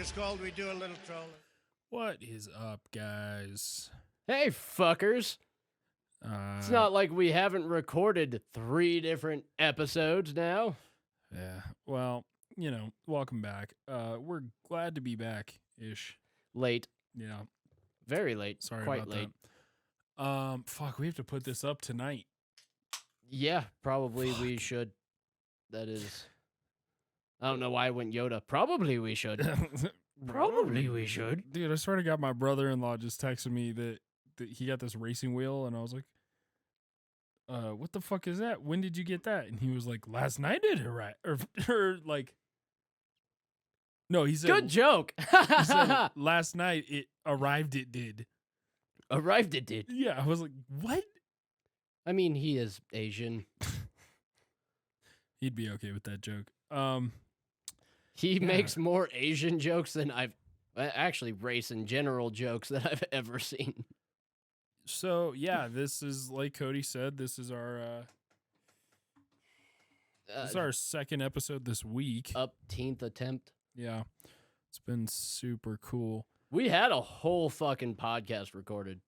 is called We Do a Little Trolling. What is up, guys? Hey, fuckers. It's not like we haven't recorded 3 different episodes now. Yeah, well, welcome back. We're glad to be back-ish. Late. Yeah. Very late. Sorry Quite about late. that. Fuck, we have to put this up tonight. Yeah, probably we should. That is... I don't know why I went Yoda. Probably we should. Probably we should. Dude, I swear to God, my brother-in-law just texted me that he got this racing wheel, and I was like, what the fuck is that? When did you get that? And he was like, last night it arrived. Or like, no, he said, Good joke. he said, last night it arrived, it did. Arrived it did. Yeah, I was like, what? I mean, he is Asian. He'd be okay with that joke. He Yeah. makes more Asian jokes than actually race in general jokes that I've ever seen. So yeah, this is like Cody said. This is our second episode this week. 18th attempt. Yeah, it's been super cool. We had a whole fucking podcast recorded.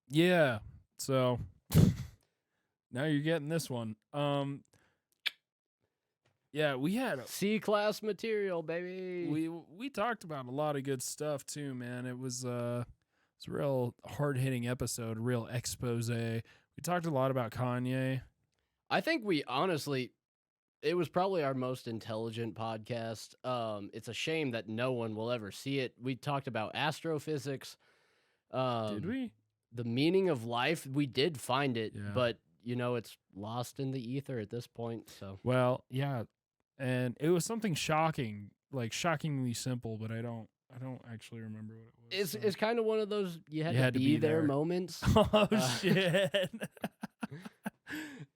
Yeah, so now you're getting this one. Yeah, we had C-class material, baby. we talked about a lot of good stuff too, man. It was it's a real hard-hitting episode, a real expose. We talked a lot about Kanye. I think we honestly, it was probably our most intelligent podcast. It's a shame that no one will ever see it. We talked about astrophysics. Did we? The meaning of life. We did find it, Yeah. but it's lost in the ether at this point. So Well, yeah, and it was something shocking, like shockingly simple, but I don't actually remember what it was. it's kind of one of those you had, You to, had to be be there there. moments. Oh shit.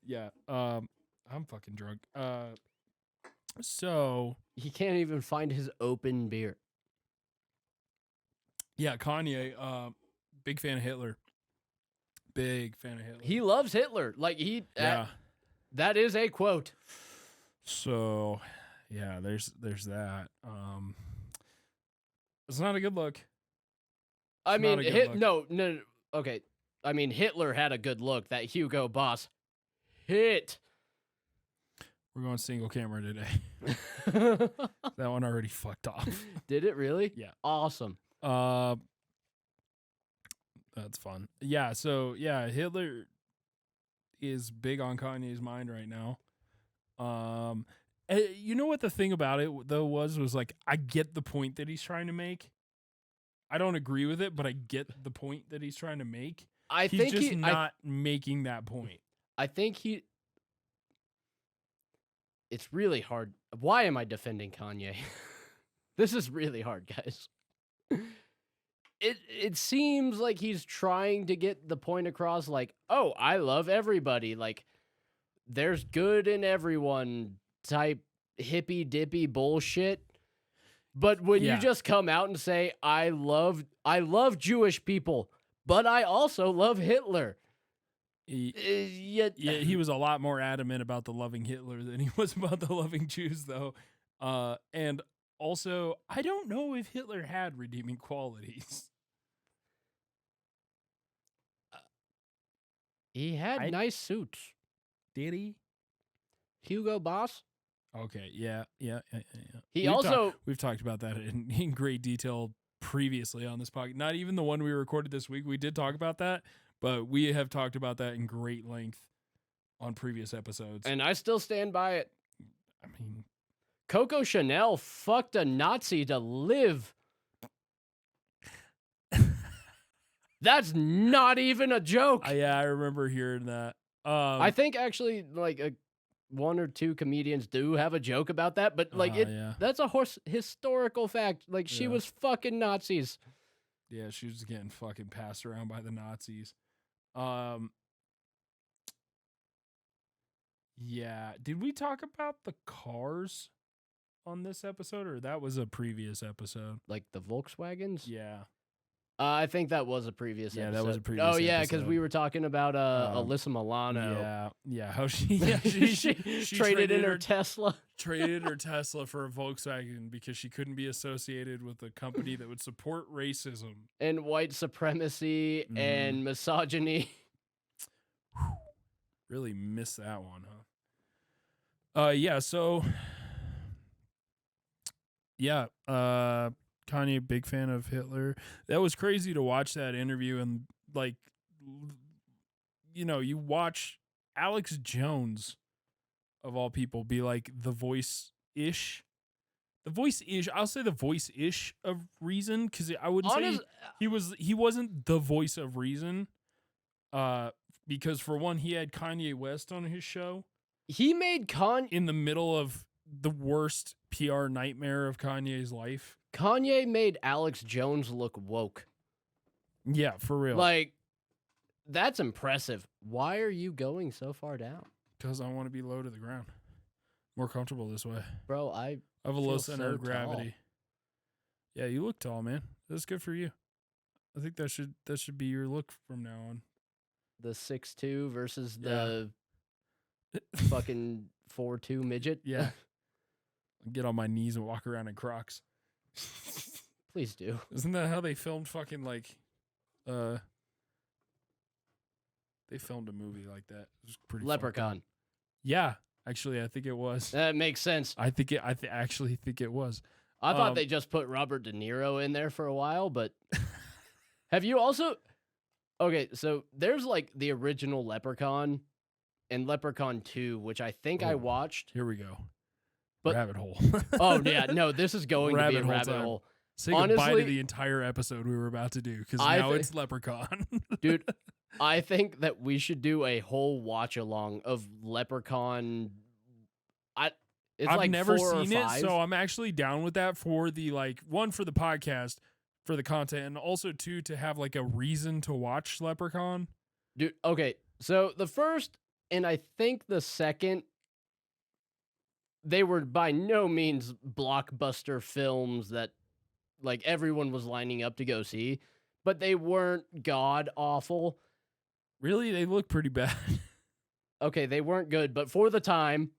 Yeah, I'm fucking drunk. So He can't even find his open beer. yeah, Kanye, big fan of Hitler. Big fan of Hitler. He loves Hitler. Like yeah. that is a quote. So yeah, there's that. It's not a good look. I It's not mean, a good look. no. Okay. I mean, Hitler had a good look. That Hugo Boss hit. We're going single camera today. That one already fucked off. Did it really? Yeah. Awesome. That's fun. Yeah, so yeah, Hitler is big on Kanye's mind right now. You know what the thing about it though was like, I get the point that he's trying to make. I don't agree with it, but I get the point that he's trying to make. I He's think just not making that point. I think it's really hard. Why am I defending Kanye? This is really hard, guys. It seems like he's trying to get the point across, like, oh, I love everybody. Like, there's good in everyone type hippy dippy bullshit. But when Yeah. you just come out and say, I love Jewish people, but I also love Hitler. Yeah, he was a lot more adamant about the loving Hitler than he was about the loving Jews, though. And also, I don't know if Hitler had redeeming qualities. He had nice suits. Did he? Hugo Boss. Okay, yeah. He also we've talked about that in great detail previously on this podcast. Not even the one we recorded this week. We did talk about that, but we have talked about that in great length on previous episodes. and I still stand by it. I mean, Coco Chanel fucked a Nazi to live. That's not even a joke. yeah, I remember hearing that. I think actually, like, one or two comedians do have a joke about that, but like, yeah. that's a historical fact. Like, she Yeah. was fucking Nazis. Yeah, she was getting fucking passed around by the Nazis. Yeah. Did we talk about the cars on this episode, or that was a previous episode? Like the Volkswagens. Yeah. I think that was a previous Yeah, episode. that was a previous Oh, yeah, because episode. we were talking about Alyssa Milano. Yeah, how she traded in her Tesla. Traded her Tesla for a Volkswagen because she couldn't be associated with a company that would support racism And white supremacy and misogyny. Really missed that one, huh? Yeah, so yeah, Kanye, big fan of Hitler. That was crazy to watch that interview and like, you watch Alex Jones of all people be like the voice-ish. I'll say the voice-ish of reason, because I wouldn't say he wasn't the voice of reason. Because for one, he had Kanye West on his show. He made in the middle of the worst PR nightmare of Kanye's life. Kanye made Alex Jones look woke. Yeah, for real. Like, that's impressive. Why are you going so far down? Because I want to be low to the ground. More comfortable this way. Bro, I have a low center of so gravity. Tall. Yeah, you look tall, man. That's good for you. I think that should be your look from now on. The 6'2" versus the fucking 4'2" midget. Yeah. Get on my knees and walk around in Crocs. Please do. Isn't that how they filmed fucking like they filmed a movie like that? It was pretty Leprechaun. Yeah, actually I think it was. That makes sense. I actually think it was. I thought they just put Robert De Niro in there for a while, but have you also Okay, so there's like the original Leprechaun and Leprechaun 2, which I think I watched. Here we go. But, rabbit hole. Oh, yeah. No, this is going to be a rabbit hole. Say goodbye to the entire episode we were about to do, because now it's Leprechaun. Dude, I think that we should do a whole watch-along of Leprechaun. I've never seen it, so I'm actually down with that for the, one, for the podcast, for the content, and also, two, to have, a reason to watch Leprechaun. Dude, okay. So the first, and I think the second, they were by no means blockbuster films that everyone was lining up to go see, but they weren't god awful. Really? They look pretty bad. Okay, they weren't good, but for the time,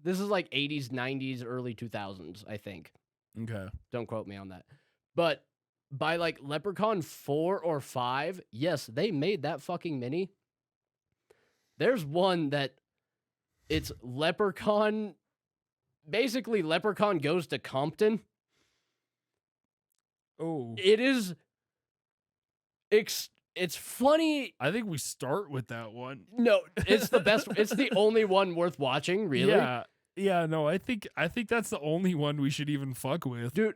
this is 80s, 90s, early 2000s, I think. Okay. Don't quote me on that. But by Leprechaun 4 or 5, yes, they made that fucking mini. There's one that it's Leprechaun. Basically, Leprechaun goes to Compton. Oh. It is. It's funny. I think we start with that one. No, it's the best. It's the only one worth watching, really. Yeah. Yeah, no, I think that's the only one we should even fuck with. Dude,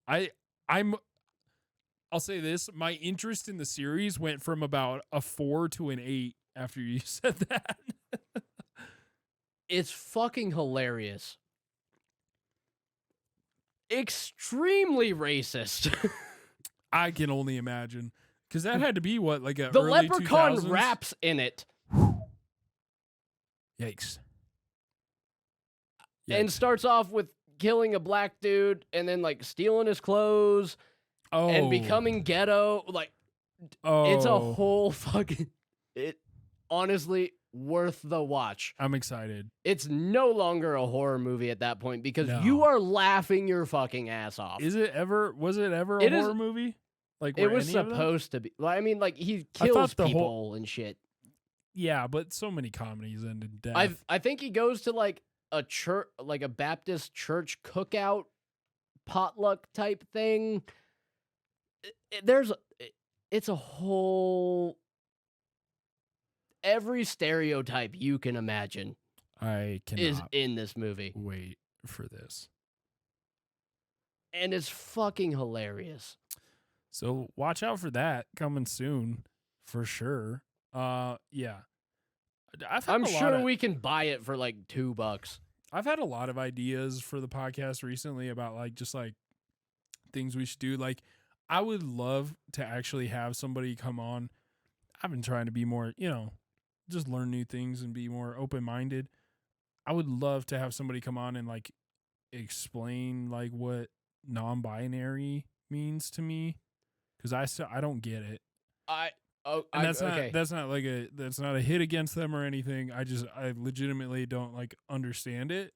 I'll say this, my interest in the series went from about a 4 to an 8 after you said that. It's fucking hilarious. Extremely racist. I can only imagine. Because that had to be what, the early Leprechaun 2000s? Raps in it. Yikes. And starts off with killing a black dude and then stealing his clothes and becoming ghetto. It's a whole fucking... It honestly worth the watch. I'm excited. It's no longer a horror movie at that point because you are laughing your fucking ass off. Was it ever a horror movie? It was supposed to be. I mean, he kills people and shit. Yeah, but so many comedies end in death. I think he goes to a church, a Baptist church cookout potluck type thing. It's a whole, every stereotype you can imagine is in this movie. Wait for this. And it's fucking hilarious. So watch out for that coming soon, for sure. Yeah. I'm sure we can buy it for $2. I've had a lot of ideas for the podcast recently about just things we should do. I would love to actually have somebody come on. I've been trying to be more, just learn new things and be more open-minded. I would love to have somebody come on and explain what non-binary means to me. because I don't get it. And that's not a hit against them or anything. I legitimately don't like understand it.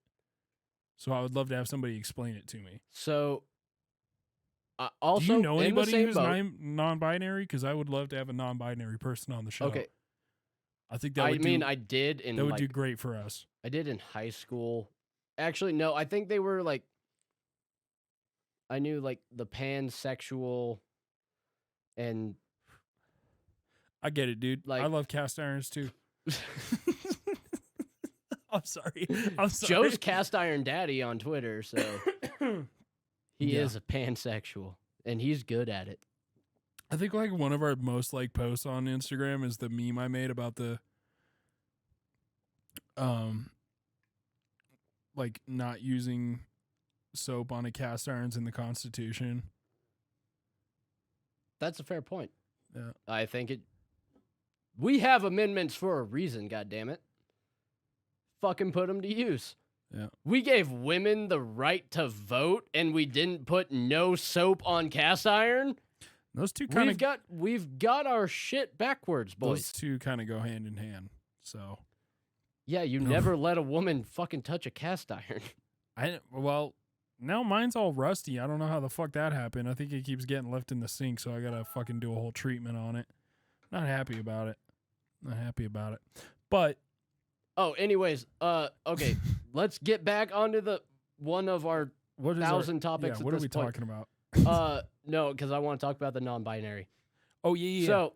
So I would love to have somebody explain it to me. So also, do you know anybody who's boat, non-binary? Because I would love to have a non-binary person on the show. Okay. I think that would do great for us. I did in high school. Actually, no, I think they were like, I knew like the pansexual and. I get it, dude. Like, I love cast irons too. I'm sorry. Joe's cast iron daddy on Twitter, so he is a pansexual and he's good at it. I think like one of our most like posts on Instagram is the meme I made about the like not using soap on a cast irons in the Constitution. That's a fair point. Yeah. I think we have amendments for a reason, goddammit. Fucking put them to use. Yeah. We gave women the right to vote and we didn't put no soap on cast iron. Those two kind of we've got our shit backwards, boys. Those two kind of go hand in hand. So yeah, you never let a woman fucking touch a cast iron. Well, now mine's all rusty. I don't know how the fuck that happened. I think it keeps getting left in the sink, so I gotta fucking do a whole treatment on it. Not happy about it. But anyways, okay, let's get back onto the one of our 1,000 topics. Yeah, what are we talking about? No, because I want to talk about the non-binary. Oh yeah. So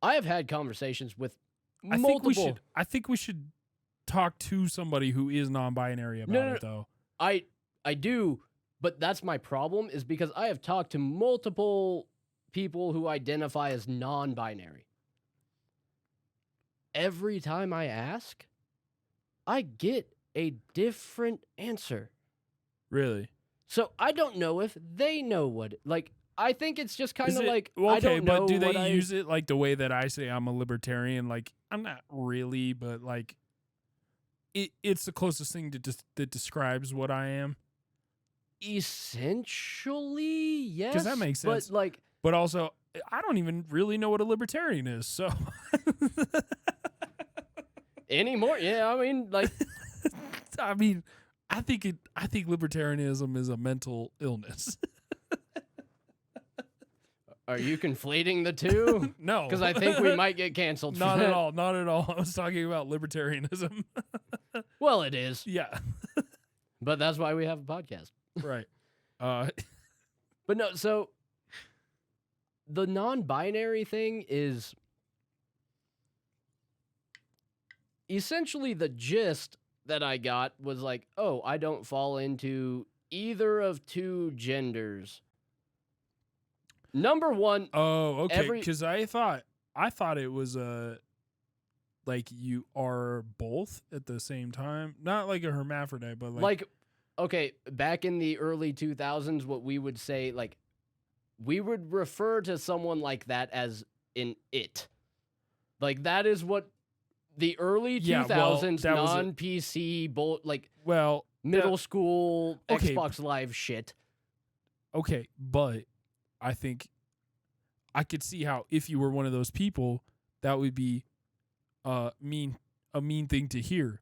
I have had conversations with multiple. I think we should talk to somebody who is non-binary about it, though. I do, but that's my problem. Is because I have talked to multiple people who identify as non-binary. Every time I ask, I get a different answer. Really? So I don't know if they know what. Like, I think it's just kind of like okay, I don't know. But do they use it like the way that I say I'm a libertarian? Like, I'm not really, but like, it's the closest thing that describes what I am. Essentially, yes. Because that makes sense. But also, I don't even really know what a libertarian is. So anymore, yeah. I mean, like, I think libertarianism is a mental illness. Are you conflating the two? No, because I think we might get canceled. Not at all. Not at all. I was talking about libertarianism. Well, it is. Yeah, but that's why we have a podcast, right? But no. So the non-binary thing is essentially the gist that I got was like, oh, I don't fall into either of two genders. Number one. Oh, okay. Because I thought it was like you are both at the same time, not like a hermaphrodite, but like okay, back in the early 2000s, what we would say, like, we would refer to someone like that as an it. Like, that is what the early 2000s non-PC, middle school Xbox Live shit. Okay, but I think I could see how if you were one of those people, that would be a mean thing to hear.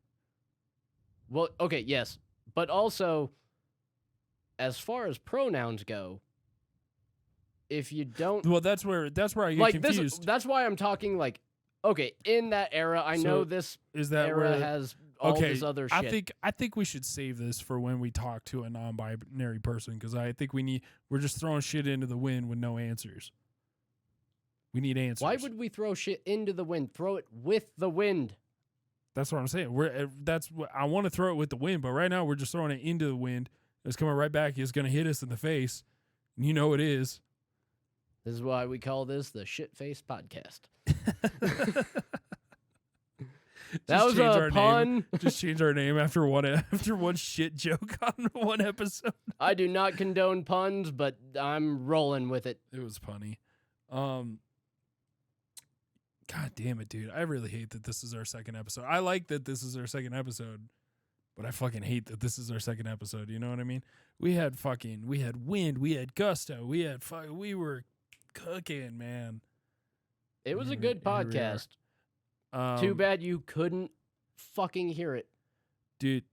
Well, okay, yes. But also, as far as pronouns go, if you don't... Well, that's where I get confused. That's why I'm talking like, okay, in that era, I know this era has all this other shit. I think we should save this for when we talk to a non-binary person, because I think we're just throwing shit into the wind with no answers. We need answers. Why would we throw shit into the wind? Throw it with the wind. That's what I'm saying. I want to throw it with the wind, but right now we're just throwing it into the wind. It's coming right back. It's going to hit us in the face. And you know it is. This is why we call this the Shit-Face Podcast. That was a pun. Just change our name after one shit joke on one episode. I do not condone puns, but I'm rolling with it. It was punny. God damn it, dude. I really hate that this is our second episode. I like that this is our second episode, But I fucking hate that this is our second episode. You know what I mean? We had wind, we had gusto, we were cooking, man. It was a Here good we are. podcast. Too bad you couldn't fucking hear it. Dude.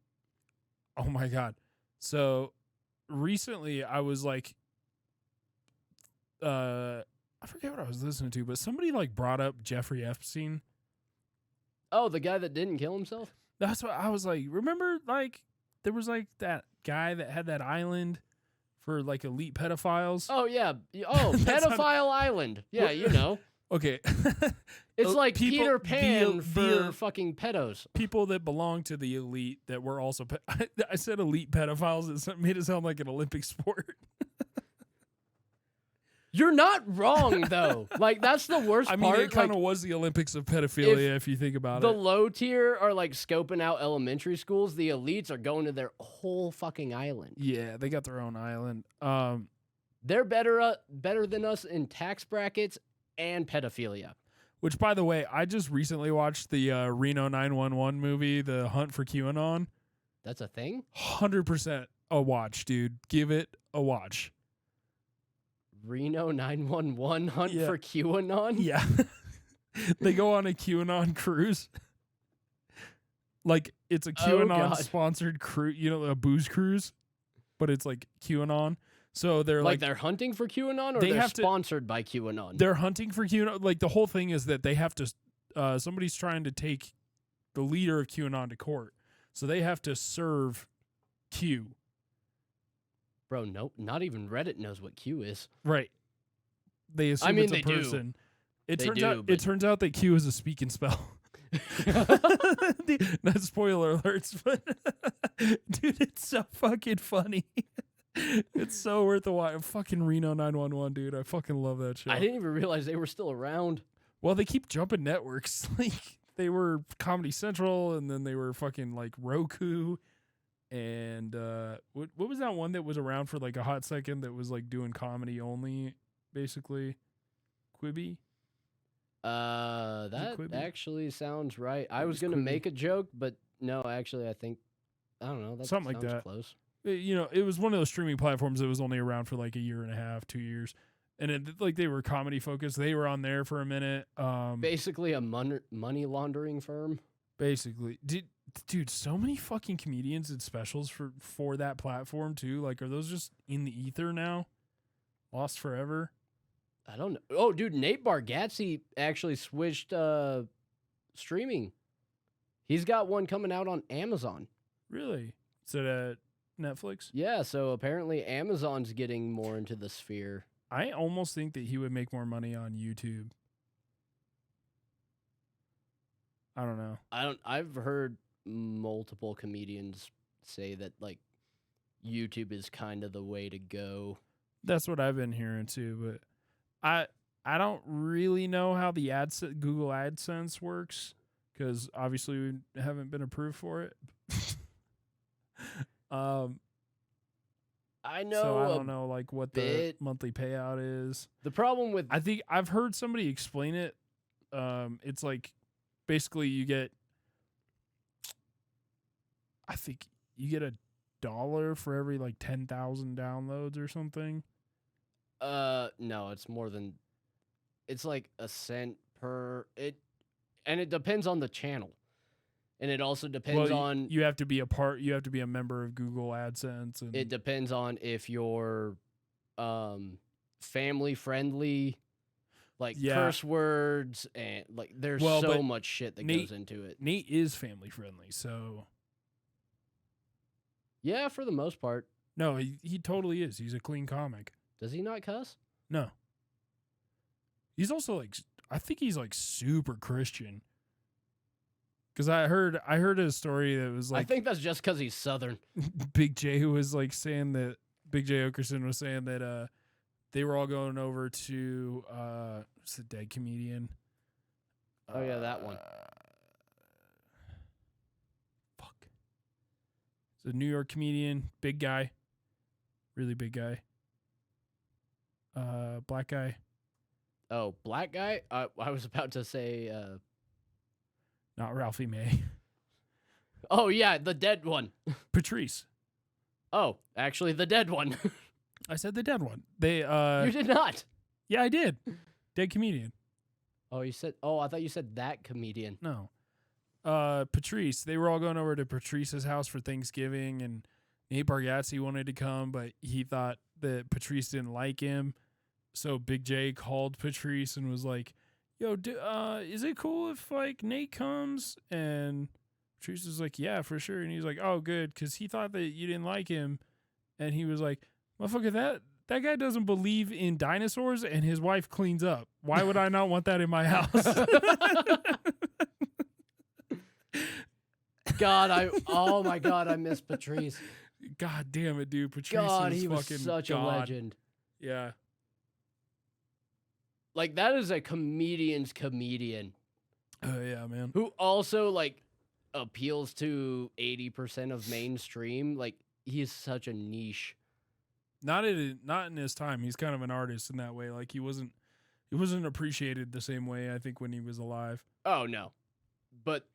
Oh my God. So recently I was like, I forget what I was listening to, but somebody like brought up Jeffrey Epstein. Oh, the guy that didn't kill himself? That's what I was like. Remember, like, there was like that guy that had that island for like elite pedophiles. Oh, yeah. Oh, Pedophile Island. Yeah, you know. Okay. It's like people- Peter Pan the- for fucking pedos. People that belong to the elite that were also. I said elite pedophiles. It made it sound like an Olympic sport. You're not wrong, though. Like, that's the worst I mean, part. it kind of like, was the Olympics of pedophilia if you think about the it. low tier are like scoping out elementary schools. The elites are going to their whole fucking island. Yeah, they got their own island. They're better than us in tax brackets and pedophilia. Which, by the way, I just recently watched the Reno 911 movie, The Hunt for QAnon. That's a thing? 100% a watch, dude. Give it a watch. Reno 911 Hunt Yeah. for QAnon? Yeah. They go on a QAnon cruise. Like, it's a Oh, God. QAnon-sponsored cruise, a booze cruise, but it's like QAnon. So they're Like like they're hunting for QAnon or they they're have to- sponsored by QAnon? they're hunting for QAnon. Like, the whole thing is that they have to, somebody's trying to take the leader of QAnon to court. So they have to serve Q. Bro, nope. Not even Reddit knows what Q is. Right. They assume mean, it's a they do. person. It They turns do, out but- it turns out that Q is a speak and spell. Not spoiler alerts, but dude, it's so fucking funny. It's so worth a watch. Fucking Reno 911, dude. I fucking love that show. I didn't even realize they were still around. Well, they keep jumping networks. Like, they were Comedy Central, and then they were fucking like Roku. And what was that one that was around for like a hot second that was like doing comedy only, basically? Quibi? That Quibi? actually sounds right. I was was gonna Quibi. make a joke, but no, actually, I think I don't know. That Something like sounds that. Close. It was one of those streaming platforms that was only around for like a year and a half, 2 years. And it, like, they were comedy focused. They were on there for a minute. Basically, a money laundering firm. Basically, dude, so many fucking comedians and specials for that platform too. Like, are those just in the ether now? Lost forever? I don't know. Oh, dude, Nate Bargatze actually switched streaming. He's got one coming out on Amazon. Really? Is it at Netflix? Yeah, so apparently Amazon's getting more into the sphere. I almost think that he would make more money on YouTube. I don't know. I've heard multiple comedians say that like YouTube is kind of the way to go. That's what I've been hearing too, but I don't really know how the Google AdSense works, because obviously we haven't been approved for it. I know. So I don't know like what the bit. monthly payout is. The problem with I think I've heard somebody explain it. It's like basically you get, I think you get $1 for every like 10,000 downloads or something. no, it's more than, it's like a cent per it, and it depends on the channel, and it also depends on you have to be you have to be a member of Google AdSense, and it depends on if you're family friendly, like Yeah. curse words, and like there's Well, so but much shit that Nate- goes into it. Nate is family friendly, so Yeah, for the most part. no, he totally is. He's a clean comic. Does he not cuss? No, he's also like, I think he's like super Christian. Because I heard a story that was I like think that's just because he's Southern. Big J was like saying that Big J Okerson was saying that they were all going over to what's the dead comedian? Oh, yeah, that one. Fuck. It's a New York comedian, big guy, really big guy. Black guy. Oh, black guy? I was about to say, Not Ralphie May. Oh yeah, the dead one. Patrice. Oh, actually, the dead one. I said the dead one. They You did not. yeah, I did. Dead comedian. Oh, you said. Oh, I thought you said that comedian. No. Patrice. They were all going over to Patrice's house for Thanksgiving, and Nate Bargatze wanted to come, but he thought that Patrice didn't like him. So Big J called Patrice and was like, "Yo, is it cool if like Nate comes?" And Patrice was like, "Yeah, for sure." And he's like, "Oh, good," because he thought that you didn't like him, and he was like, "Motherfucker, that guy doesn't believe in dinosaurs, and his wife cleans up. Why would I not want that in my house?" Oh my God, I miss Patrice. God damn it, dude. Patrice God, is he was fucking such a God. legend. Yeah. Like, that is a comedian's comedian Oh, yeah, man. who also, like, appeals to 80% of mainstream. Like, he is such a niche. Not in his time. He's kind of an artist in that way. Like, he wasn't appreciated the same way, I think, when he was alive. Oh, no. But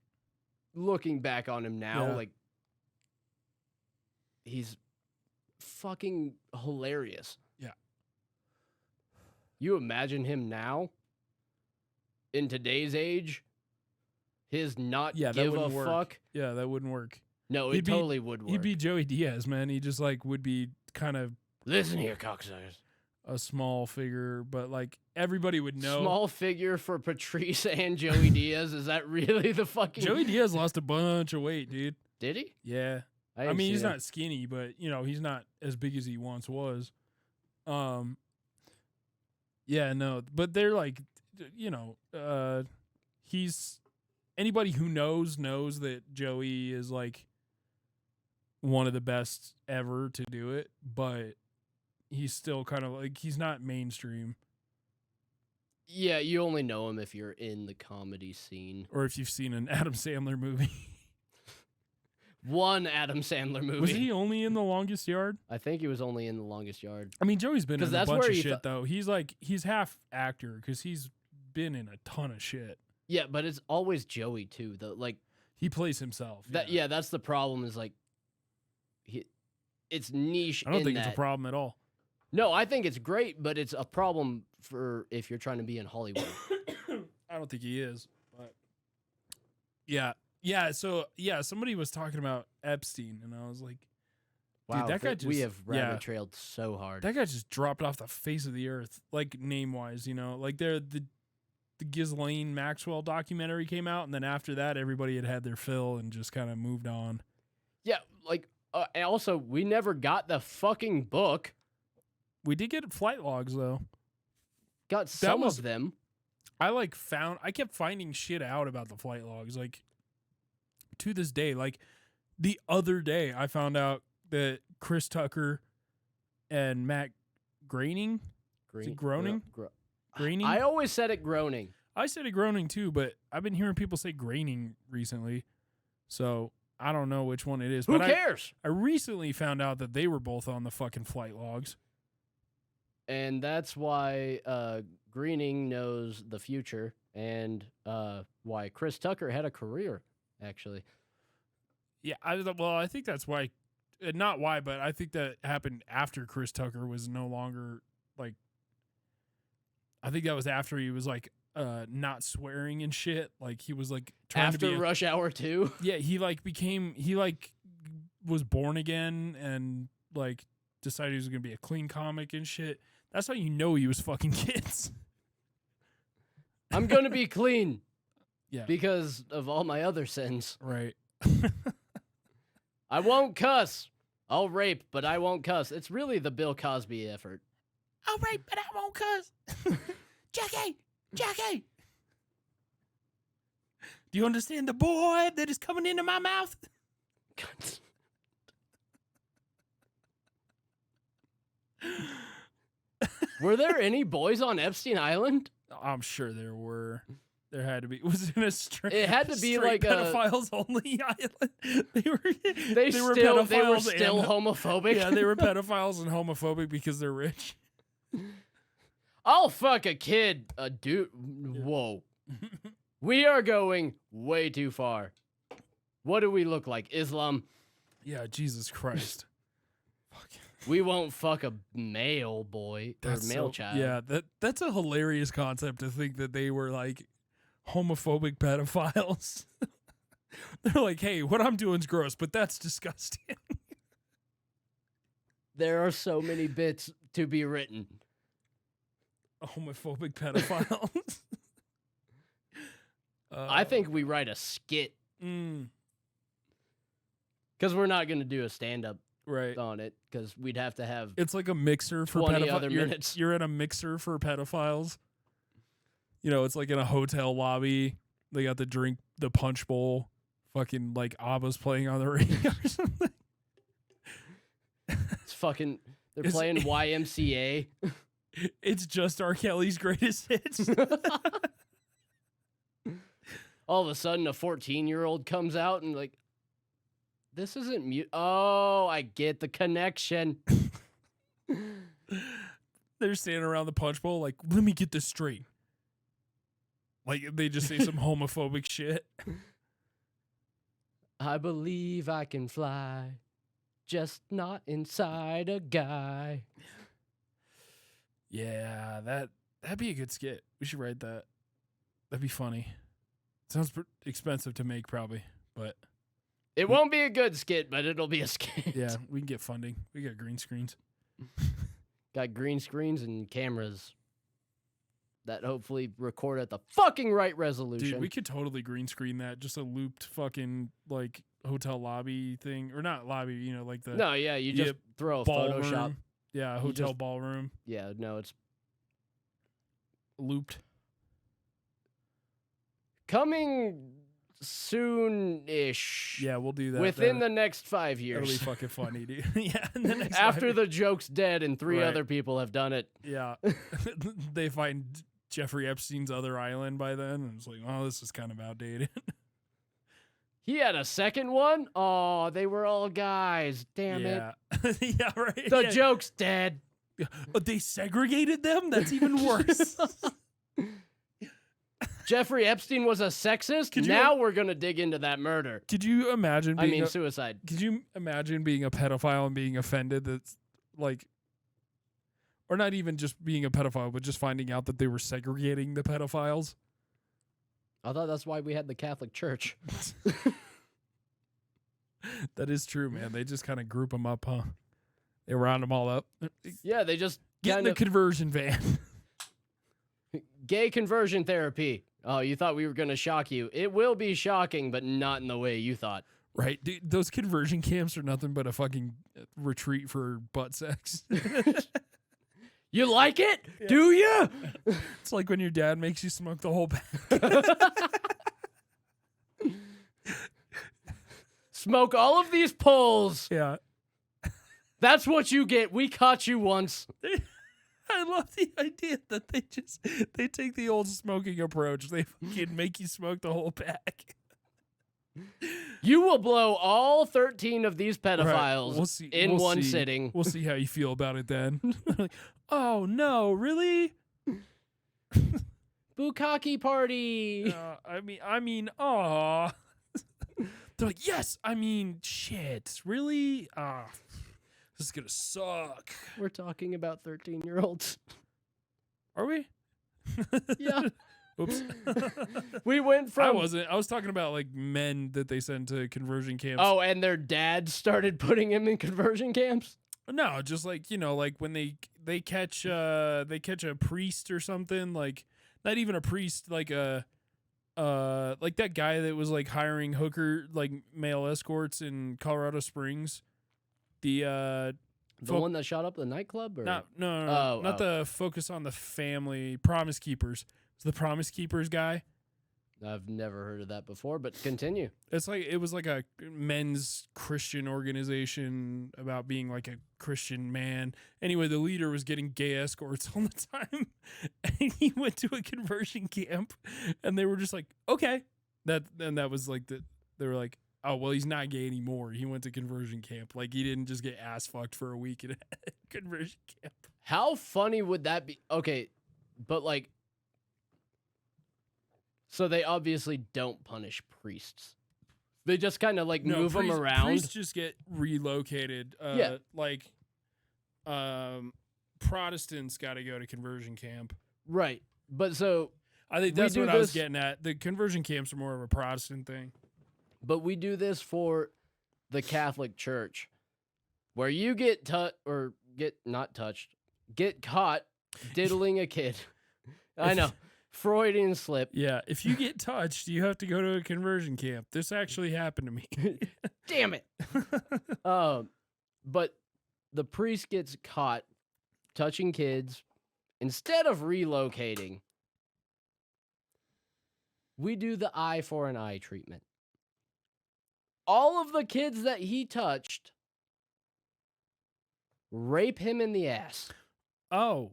looking back on him now, Yeah. like, he's fucking hilarious. Yeah. You imagine him now, in today's age, his not Yeah, that give a wouldn't work. fuck. Yeah, that wouldn't work. No, He'd it be- totally would work. He'd be Joey Diaz, man. He just, like, would be kind of Listen here, cocksuckers. a small figure, but, like, everybody would know. Small figure for Patrice and Joey Diaz. Is that really the fucking... Joey Diaz lost a bunch of weight, dude. Did he? Yeah. I didn't mean, see he's that. not skinny, but, you know, he's not as big as he once was. Yeah, no, but they're like, you know, he's anybody who knows that Joey is like one of the best ever to do it, but he's still kind of like, he's not mainstream. Yeah, you only know him if you're in the comedy scene. Or if you've seen an Adam Sandler movie. One Adam Sandler movie. Was he only in The Longest Yard? I think he was only in The Longest Yard. I mean, Joey's been 'Cause in a that's bunch where of he shit, though. He's like, he's half actor because he's been in a ton of shit. Yeah, but it's always Joey too. Like He plays himself. that. Yeah, that's the problem. Is like, it's niche. I don't in think it's that. a problem at all. No, I think it's great, but it's a problem for if you're trying to be in Hollywood. I don't think he is, but yeah. So somebody was talking about Epstein, and I was like, Wow, that guy we just- have rabbit trailed so hard. that guy just dropped off the face of the earth, like name wise, you know, like the Ghislaine Maxwell documentary came out, and then after that, everybody had their fill and just kind of moved on. Yeah, like and also we never got the fucking book. We did get flight logs though. Got some was- of them. I kept finding shit out about the flight logs, like to this day. Like the other day, I found out that Chris Tucker and Matt Groening, is it Groening? Groening? I always said it groaning. I said it Groening too, but I've been hearing people say Graining recently, so I don't know which one it is. Who but cares? I recently found out that they were both on the fucking flight logs. And that's why Greening knows the future and why Chris Tucker had a career, actually. Yeah, I think that's why. Not why, but I think that happened after Chris Tucker was no longer like. I think that was after he was like not swearing and shit. Like he was like trying to After be Rush Hour 2? Yeah, he was born again and like decided he was gonna be a clean comic and shit. That's how you know he was fucking kids. I'm going to be clean. Yeah. Because of all my other sins. Right. I won't cuss. I'll rape, but I won't cuss. It's really the Bill Cosby effort. I'll rape, but I won't cuss. Jackie! Do you understand the boy that is coming into my mouth? Were there any boys on Epstein Island? I'm sure there were. There had to be. Was it a straight? It had to be like a- pedophiles only island. They were They were pedophiles still and- homophobic. Yeah, they were pedophiles and homophobic because they're rich. I'll fuck a kid, a dude. Whoa. We are going way too far. What do we look like? Islam? Yeah, Jesus Christ. Fuck. We won't fuck a male boy or male child. Yeah, that's a hilarious concept to think that they were like homophobic pedophiles. They're like, hey, what I'm doing is gross, but that's disgusting. There are so many bits to be written. Homophobic pedophiles. I think we write a skit. Because we're not going to do a stand-up on it, because we'd have to have it's like a mixer for 20 other minutes. You're in a mixer for pedophiles. You know, it's like in a hotel lobby. They got the punch bowl. Fucking like ABBA's playing on the radio or something. It's fucking, they're playing YMCA. It's just R. Kelly's greatest hits. All of a sudden, a 14-year-old comes out and like, this isn't mute. Oh, I get the connection. They're standing around the punch bowl like, let me get this straight. Like, they just say some homophobic shit. I believe I can fly, just not inside a guy. Yeah, that'd be a good skit. We should write that. That'd be funny. Sounds expensive to make, probably, but it won't be a good skit, but it'll be a skit. Yeah, we can get funding. We got green screens. Got green screens and cameras that hopefully record at the fucking right resolution. Dude, we could totally green screen that. Just a looped fucking like hotel lobby thing, or not lobby. You know, like the you just throw a ballroom. Photoshop. Yeah, hotel ballroom. Yeah, no, it's looped. Coming soon-ish. Yeah, we'll do that. Within the next 5 years. That'll be fucking funny, dude. Yeah. In the next After the joke's dead and 3 other people have done it. Yeah. They find Jeffrey Epstein's other island by then, and it's like, oh, this is kind of outdated. He had a second one? Oh, they were all guys. Damn it. Yeah, right. The joke's dead. They segregated them? That's even worse. Jeffrey Epstein was a sexist? Now we're going to dig into that murder. Could you imagine being suicide. Could you imagine being a pedophile and being offended that's like, or not even just being a pedophile, but just finding out that they were segregating the pedophiles? I thought that's why we had the Catholic Church. That is true, man. They just kind of group them up, huh? They round them all up. Yeah, they just get in the conversion van. Gay conversion therapy. Oh, you thought we were going to shock you. It will be shocking, but not in the way you thought. Right. Dude, those conversion camps are nothing but a fucking retreat for butt sex. You like it? Yeah. Do you? It's like when your dad makes you smoke the whole pack. Smoke all of these pulls. Yeah. That's what you get. We caught you once. I love the idea that they take the old smoking approach. They fucking make you smoke the whole pack. You will blow all 13 of these pedophiles in one sitting. We'll see how you feel about it then. Like, oh no, really? Bukkake party. I mean, aw. They're like, yes. I mean, shit. Really? This is gonna suck. We're talking about 13-year-olds. Are we? Yeah. Oops. We went from... I wasn't. I was talking about like men that they send to conversion camps. Oh, and their dads started putting him in conversion camps? No, just like, you know, like when they catch a priest or something, like not even a priest, like like that guy that was like hiring like male escorts in Colorado Springs. The one that shot up the nightclub? Or? Not the Focus on the Family, Promise Keepers. It's the Promise Keepers guy. I've never heard of that before, but continue. It was like a men's Christian organization about being like a Christian man. Anyway, the leader was getting gay escorts all the time, and he went to a conversion camp, and they were just like, okay, that was like they were like, oh well, he's not gay anymore. He went to conversion camp. Like he didn't just get ass fucked for a week at a conversion camp. How funny would that be? Okay, but like. So they obviously don't punish priests They just kind of like No, move them priests, around. Priests just get relocated. Yeah. Like, Protestants got to go to conversion camp. Right. But so I think we that's do what I was this- getting at. The conversion camps are more of a Protestant thing. But we do this for the Catholic Church, where you get get caught diddling a kid. I know, Freudian slip. Yeah, if you get touched, you have to go to a conversion camp. This actually happened to me. Damn it. But the priest gets caught touching kids. Instead of relocating, we do the eye for an eye treatment. All of the kids that he touched, rape him in the ass. Oh,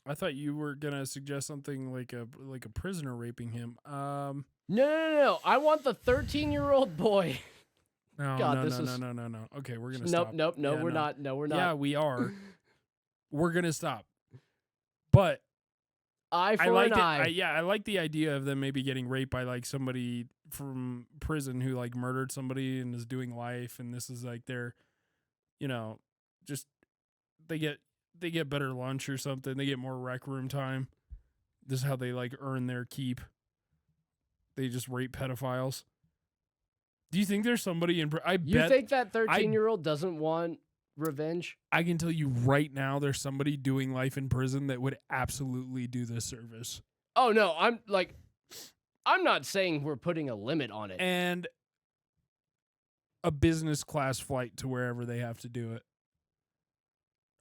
I thought you were gonna suggest something like a prisoner raping him. No. I want the 13-year-old boy. No, God, no. Okay, we're gonna stop. Nope. No, Yeah, we're not. No, we're not. Yeah, we are. We're gonna stop. But Eye I for like an it. eye. I like the idea of them maybe getting raped by like somebody from prison who like murdered somebody and is doing life, and this is like their, just they get better lunch or something. They get more rec room time. This is how they like earn their keep. They just rape pedophiles. Do you think there's somebody in? You think that 13-year-old doesn't want revenge? I can tell you right now, there's somebody doing life in prison that would absolutely do this service. Oh no, I'm not saying we're putting a limit on it. And a business class flight to wherever they have to do it.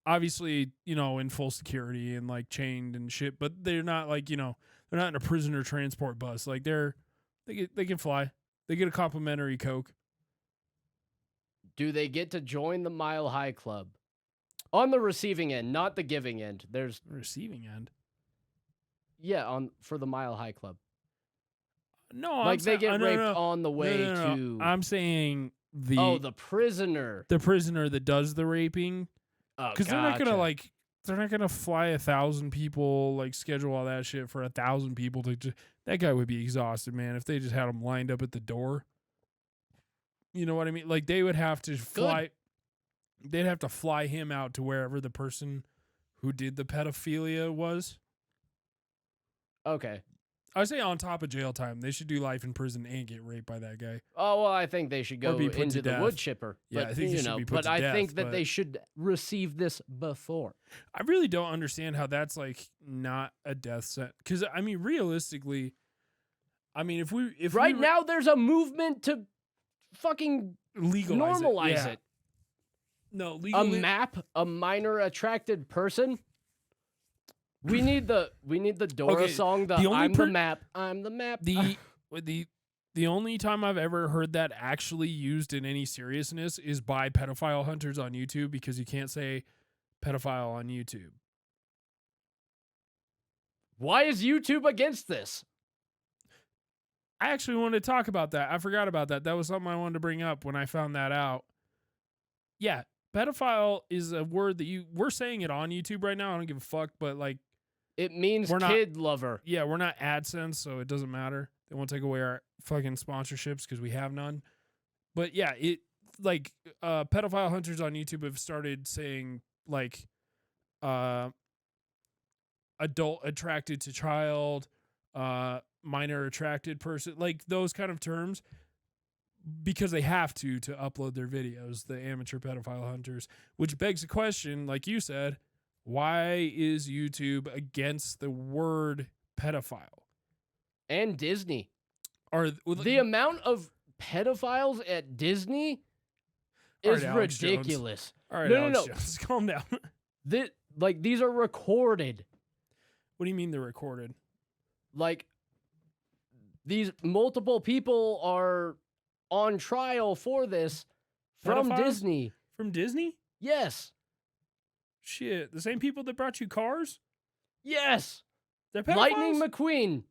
Obviously, in full security and like chained and shit, but they're not like, they're not in a prisoner transport bus. Like they can fly. They get a complimentary Coke. Do they get to join the Mile High Club? On the receiving end, not the giving end. There's Receiving end. Yeah, for the Mile High Club. No, like they get raped no. on the way No. to. I'm saying the prisoner. The prisoner that does the raping. Oh, because they're not gonna fly 1,000 people, like schedule all that shit for 1,000 people to just. That guy would be exhausted, man. If they just had him lined up at the door. You know what I mean? Like they would have to fly. They'd have to fly him out to wherever the person who did the pedophilia was. Okay. I say on top of jail time, they should do life in prison and get raped by that guy. Oh well, I think they should go be put into to the death. wood chipper. Yeah, but, I think they should be put to I death, think that but- they should receive this before. I really don't understand how that's like not a death sentence. Because I mean, realistically, if Right we now, there's a movement to fucking legalize normalize yeah. it. No, A legally, map, a minor attracted person. We need the Dora Okay, song. the only I'm the map. I'm the map. the only time I've ever heard that actually used in any seriousness is by pedophile hunters on YouTube, because you can't say pedophile on YouTube. Why is YouTube against this? I actually wanted to talk about that. I forgot about that. That was something I wanted to bring up when I found that out. Yeah, pedophile is a word that we're saying it on YouTube right now. I don't give a fuck, but like, It means We're not- kid lover. yeah, we're not AdSense, so it doesn't matter. They won't take away our fucking sponsorships because we have none. But yeah, pedophile hunters on YouTube have started saying like, adult attracted to child, minor attracted person, like those kind of terms, because they have to upload their videos, the amateur pedophile hunters, which begs the question, like you said, why is YouTube against the word pedophile? And Disney. Or The amount of pedophiles at Disney All is right, Alex Jones. ridiculous. all right, no, Alex no. Jones, calm down. These are recorded. What do you mean they're recorded? Like, these multiple people are on trial for this from Pedophiles? Disney. From Disney? Yes. Shit, the same people that brought you cars? Yes. They're pedophiles? Lightning McQueen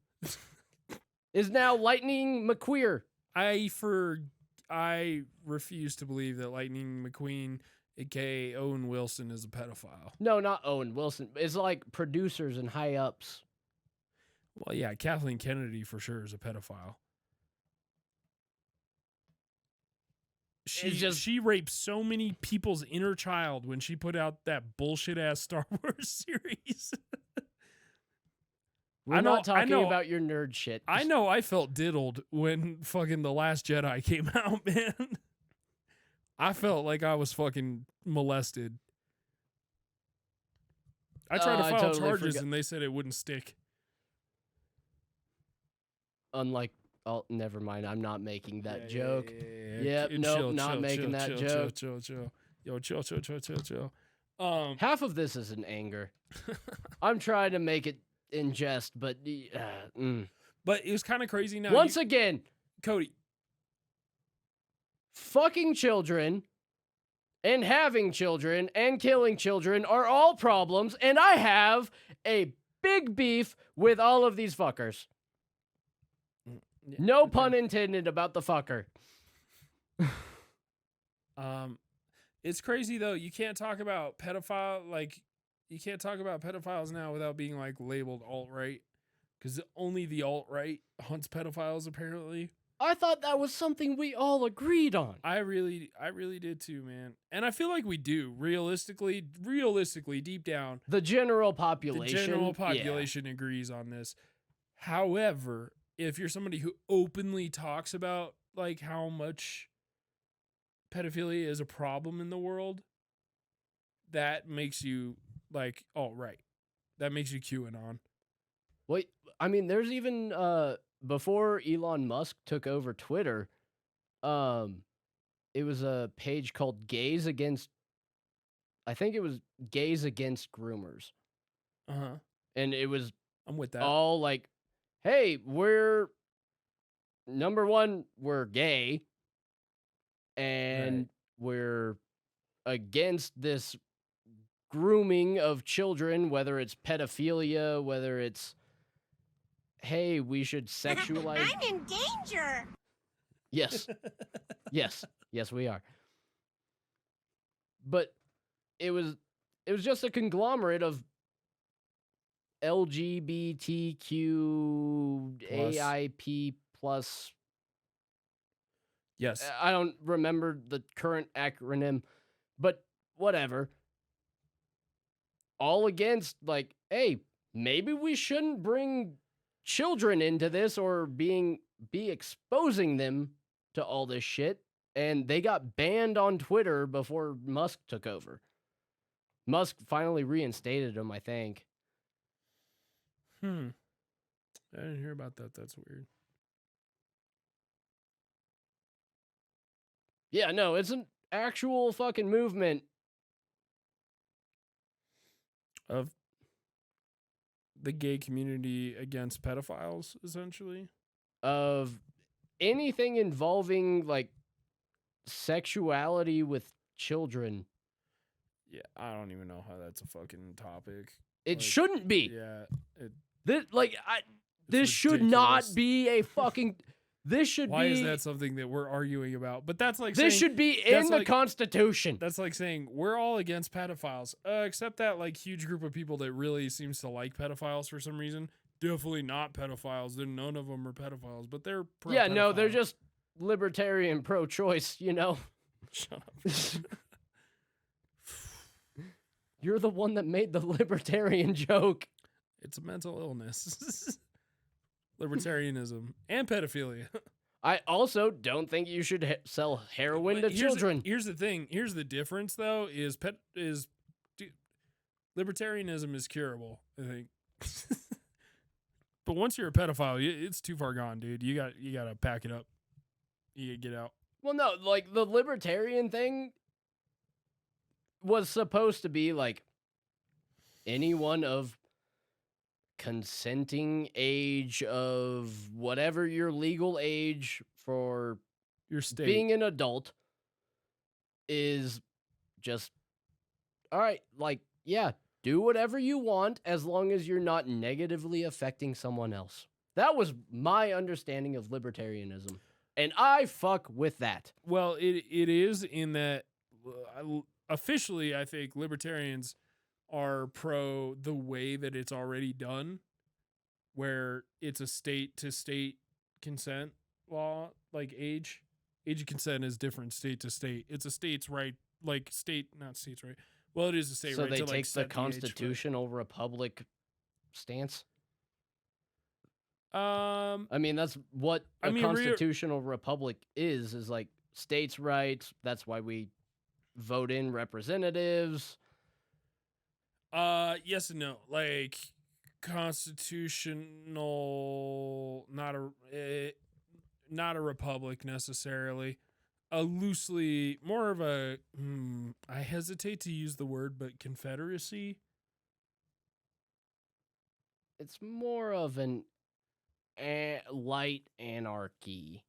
is now Lightning McQueer. I refuse to believe that Lightning McQueen, aka Owen Wilson, is a pedophile. No, not Owen Wilson. It's like producers and high ups. Well, yeah, Kathleen Kennedy for sure is a pedophile. she raped so many people's inner child when she put out that bullshit ass Star Wars series. We're not talking about your nerd shit. I know I felt diddled when fucking The Last Jedi came out, man. I felt like I was fucking molested. I tried to file charges and they said it wouldn't stick. Unlike, oh, never mind. I'm not making that joke. Yeah. Yep, nope, not making that joke. Chill. Yo, chill. Half of this is in anger. I'm trying to make it in jest, but But it was kind of crazy now. Once again, Cody, fucking children and having children and killing children are all problems, and I have a big beef with all of these fuckers. No pun intended about the fucker. It's crazy though. You can't talk about pedophiles now without being like labeled alt-right, because only the alt-right hunts pedophiles apparently. I thought that was something we all agreed on. I really did too, man. And I feel like we do realistically deep down. The general population agrees on this. However, if you're somebody who openly talks about like how much pedophilia is a problem in the world, that makes you like, oh, right. That makes you QAnon. Wait, I mean, there's even before Elon Musk took over Twitter, it was a page called Gays Against Groomers. Uh-huh. And it was I'm with that. all like, hey, we're number one, we're gay, and we're against this grooming of children, whether it's pedophilia, whether it's, hey, we should sexualize. I'm in danger. Yes. Yes, we are. But it was just a conglomerate of LGBTQ AIP+. Yes. I don't remember the current acronym, but whatever. All against, like, hey, maybe we shouldn't bring children into this or be exposing them to all this shit. And they got banned on Twitter before Musk took over. Musk finally reinstated them, I think. I didn't hear about that. That's weird. Yeah, no, it's an actual fucking movement of the gay community against pedophiles, essentially. Of anything involving, like, sexuality with children. Yeah, I don't even know how that's a fucking topic. It shouldn't be. Yeah. This should not be a fucking... This should Why be... is that something that we're arguing about? But that's like this saying... should be in the like, Constitution. That's like saying, we're all against pedophiles. Except that, like, huge group of people that really seems to like pedophiles for some reason. Definitely not pedophiles. Then none of them are pedophiles. But they're pro-pedophile. Yeah, no, they're just libertarian pro-choice, you know? Shut up. You're the one that made the libertarian joke. It's a mental illness. Libertarianism and pedophilia. I also don't think you should sell heroin to children. Here's the thing. Here's the difference, though. Libertarianism is curable, I think. But once you're a pedophile, it's too far gone, dude. You gotta pack it up. You gotta get out. Well, no, like the libertarian thing was supposed to be like anyone of consenting age of whatever your legal age for Your state being an adult is just all right, like, yeah, do whatever you want as long as you're not negatively affecting someone else. That was my understanding of libertarianism, and I fuck with that. Well, it is in that officially I think libertarians are pro the way that it's already done, where it's a state to state consent law, like age age of consent is different state to state. It's a state's right, like not state's right. Well, it is a state So right they to like take the set age, but- constitutional republic stance. I I mean, that's what a mean, constitutional republic is like states' rights. That's why we vote in representatives. yes and no. Like constitutional, not a republic necessarily. A loosely more of a. I hesitate to use the word, but confederacy. It's more of an light anarchy.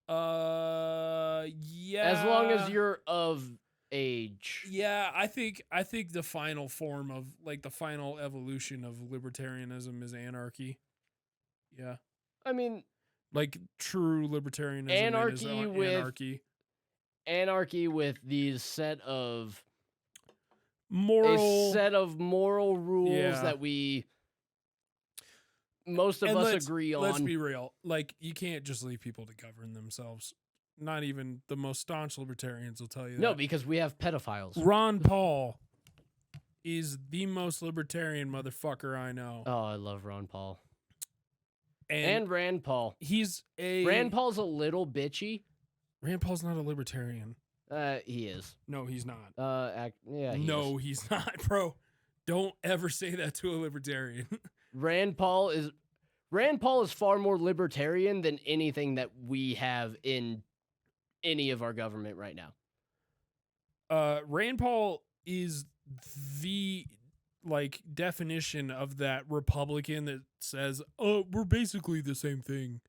Yeah. As long as you're of age. Yeah, I think the final form of like the final evolution of libertarianism is anarchy. Yeah. I mean, Like true libertarianism Anarchy is with- anarchy. anarchy with these set of Moral rules Yeah. that most of And us agree on. Let's be real. Like you can't just leave people to govern themselves. Not even the most staunch libertarians will tell you No, that. because we have pedophiles. Ron Paul is the most libertarian motherfucker I know. Oh, I love Ron Paul. And And Rand Paul. he's a Rand Paul's a little bitchy. Rand Paul's not a libertarian. He is. No, he's not. Yeah, he No, is. he's not, bro. Don't ever say that to a libertarian. Rand Paul is far more libertarian than anything that we have in any of our government right now. Rand Paul is the like definition of that Republican that says, "Oh, we're basically the same thing."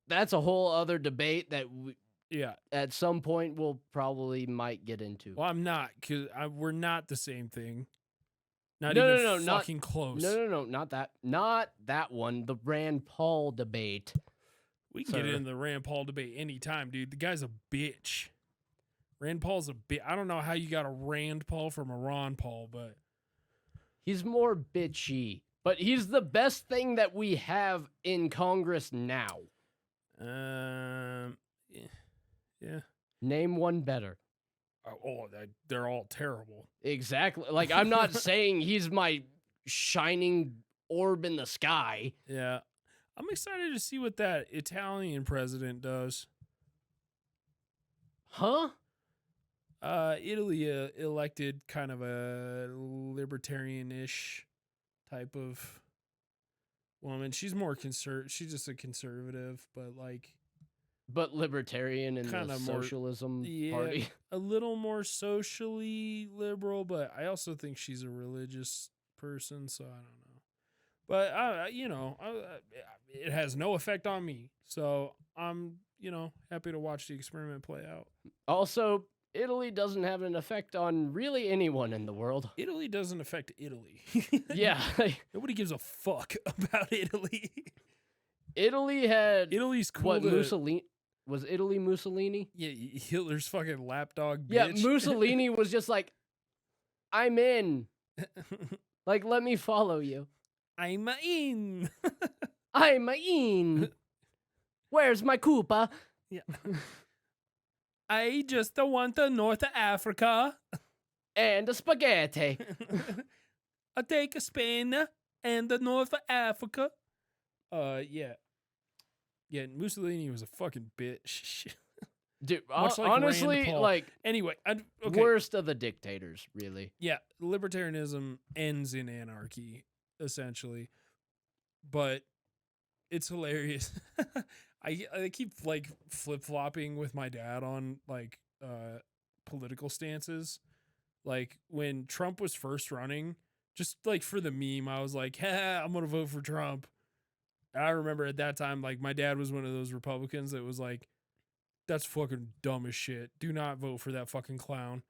That's a whole other debate that Yeah. at some point we'll probably might get into. Well, I'm not because we're not the same thing. Not No, even no, no, not- fucking close. No, not that one. The Rand Paul debate. We can get Sir. into the Rand Paul debate anytime, dude. The guy's a bitch. Rand Paul's a bitch. I don't know how you got a Rand Paul from a Ron Paul, but He's more bitchy, but he's the best thing that we have in Congress now. yeah. Name one better. They're all terrible. Exactly. Like, I'm not saying he's my shining orb in the sky. Yeah. I'm excited to see what that Italian president does. Huh? Italy elected kind of a libertarian-ish type of woman. She's more she's just a conservative, but like But libertarian in the Kinda more- socialism yeah, party. a little more socially liberal, but I also think she's a religious person, so I don't know. But it has no effect on me, so I'm happy to watch the experiment play out. Also, Italy doesn't have an effect on really anyone in the world. Italy doesn't affect Italy. Yeah. Nobody gives a fuck about Italy. Italy had Italy's cool. what, Mussolini? Was Italy Mussolini? Yeah, Hitler's fucking lapdog bitch. Yeah, Mussolini was just like, I'm in. Like, let me follow you. I'm in. I'm in. Where's my Koopa? Yeah. I just want the North Africa. And a spaghetti. I take a Spain and the North Africa. Yeah. Yeah, Mussolini was a fucking bitch. Dude, Much like Rand honestly, Paul. like, Anyway, okay. worst of the dictators, really. Yeah, libertarianism ends in anarchy, essentially. But it's hilarious. I keep like flip-flopping with my dad on like political stances. Like when Trump was first running, just like for the meme, I was like, I'm gonna vote for Trump. And I remember at that time, like my dad was one of those Republicans that was like, that's fucking dumb as shit. Do not vote for that fucking clown.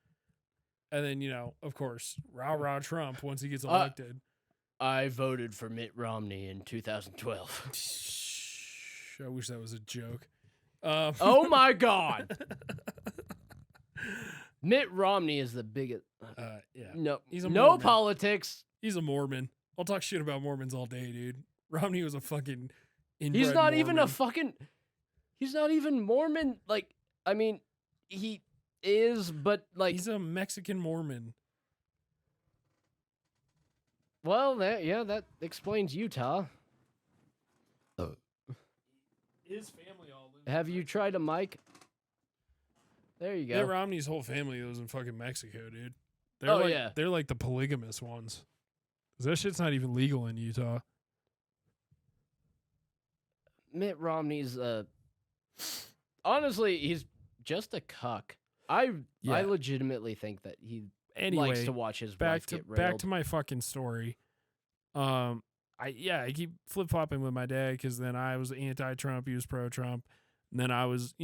And then, of course, rah Trump once he gets elected. I voted for Mitt Romney in 2012. I wish that was a joke. Oh my God. Mitt Romney is the biggest. Yeah. No, He's a no Mormon. politics. He's a Mormon. I'll talk shit about Mormons all day, dude. Romney was a fucking He's not even a Mormon. fucking. He's not even Mormon. Like, I mean, he is, but like, He's a Mexican Mormon. well, that explains Utah. His family all lives. Have you tried a mic? There you go. Mitt Romney's whole family lives in fucking Mexico, dude. They're Oh, like, yeah. They're like the polygamous ones. 'Cause that shit's not even legal in Utah. Mitt Romney's honestly, he's just a cuck. I legitimately think that he Anyway, likes to watch his back wife to get railed. back to my fucking story. I keep flip flopping with my dad because then I was anti-Trump, he was pro-Trump, and then I was,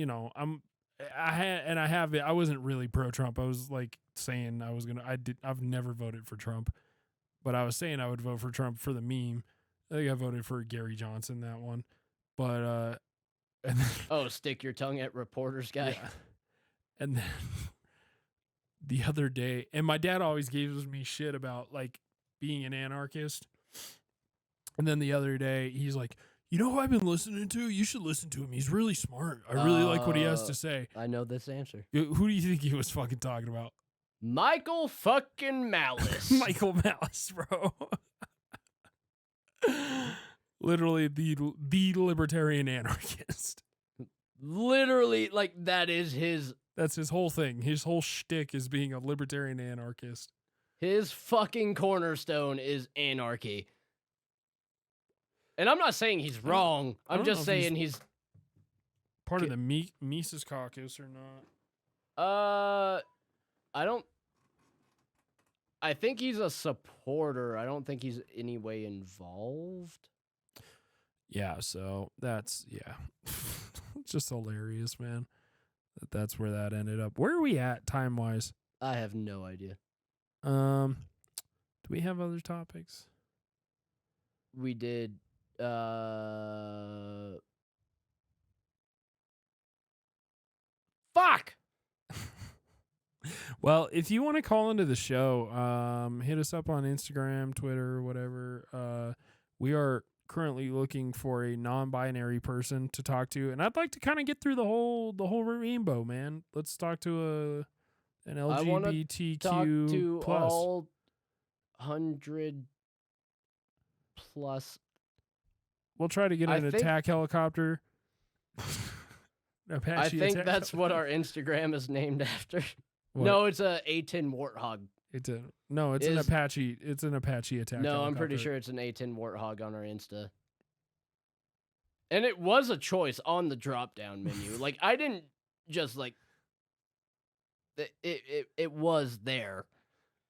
I wasn't really pro-Trump. I was like saying I've never voted for Trump, but I was saying I would vote for Trump for the meme. I think I voted for Gary Johnson that one, but and then, Stick your tongue at reporters, guy. yeah. And then the other day, and my dad always gives me shit about like being an anarchist. And then the other day, he's like, "You know who I've been listening to? You should listen to him. He's really smart. I really like what he has to say." I know this answer. Who do you think he was fucking talking about? Michael fucking Malice. Michael Malice, bro. Literally the libertarian anarchist. Literally, like, that is his That's his whole thing. His whole shtick is being a libertarian anarchist. his fucking cornerstone is anarchy. And I'm not saying he's wrong. I I'm don't just know if saying he's Part of the Mises Caucus or not. I think he's a supporter. I don't think he's any way involved. Yeah, so that's it's just hilarious, man. That's where that ended up. Where are we at time wise? I have no idea. Do we have other topics? We did fuck. Well, if you want to call into the show, hit us up on Instagram, Twitter, whatever. We are currently looking for a non-binary person to talk to, and I'd like to kind of get through the whole rainbow, man. Let's talk to an I wanna LGBTQ Talk to plus. all 100 plus. We'll try to get an attack helicopter. Apache I think attack that's what helicopter. our Instagram is named after. What? No, it's a A10 Warthog. It's an Apache. It's an Apache attack. No, I'm pretty helicopter. sure it's an A10 Warthog on our Insta. And it was a choice on the drop down menu. Like, I didn't just like it was there.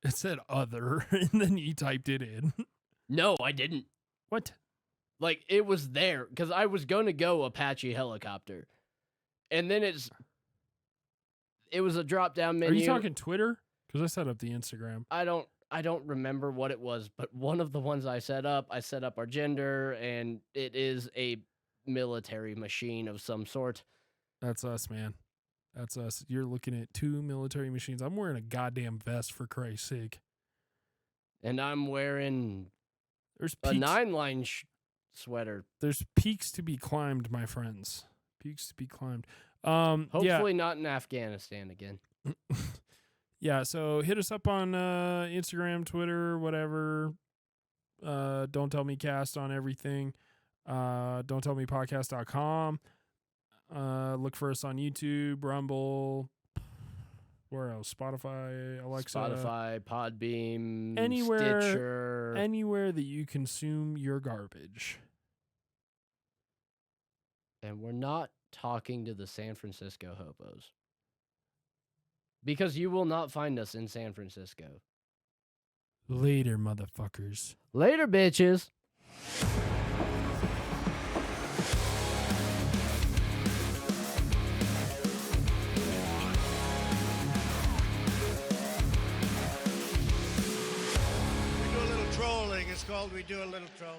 It said other, and then you typed it in. No, I didn't. What? Like, it was there because I was gonna go Apache helicopter, and then it was a drop down menu. Are you talking Twitter? Because I set up the Instagram. I don't remember what it was, but one of the ones I set up our gender, and it is a military machine of some sort. That's us, man. That's us. You're looking at two military machines. I'm wearing a goddamn vest, for Christ's sake. And I'm wearing There's a peaks. 9-line sweater. There's peaks to be climbed, my friends. Peaks to be climbed. Hopefully not in Afghanistan again. Yeah, so hit us up on Instagram, Twitter, whatever. Don't Tell Me Cast on everything. Don't Tell Me Podcast.com. Look for us on YouTube, Rumble. Where else? Spotify, Alexa. Spotify, Podbeam, Anywhere, Stitcher. anywhere that you consume your garbage. And we're not talking to the San Francisco hobos. Because you will not find us in San Francisco. Later, motherfuckers. Later, bitches. We do a little trolling. It's called We Do a Little Trolling.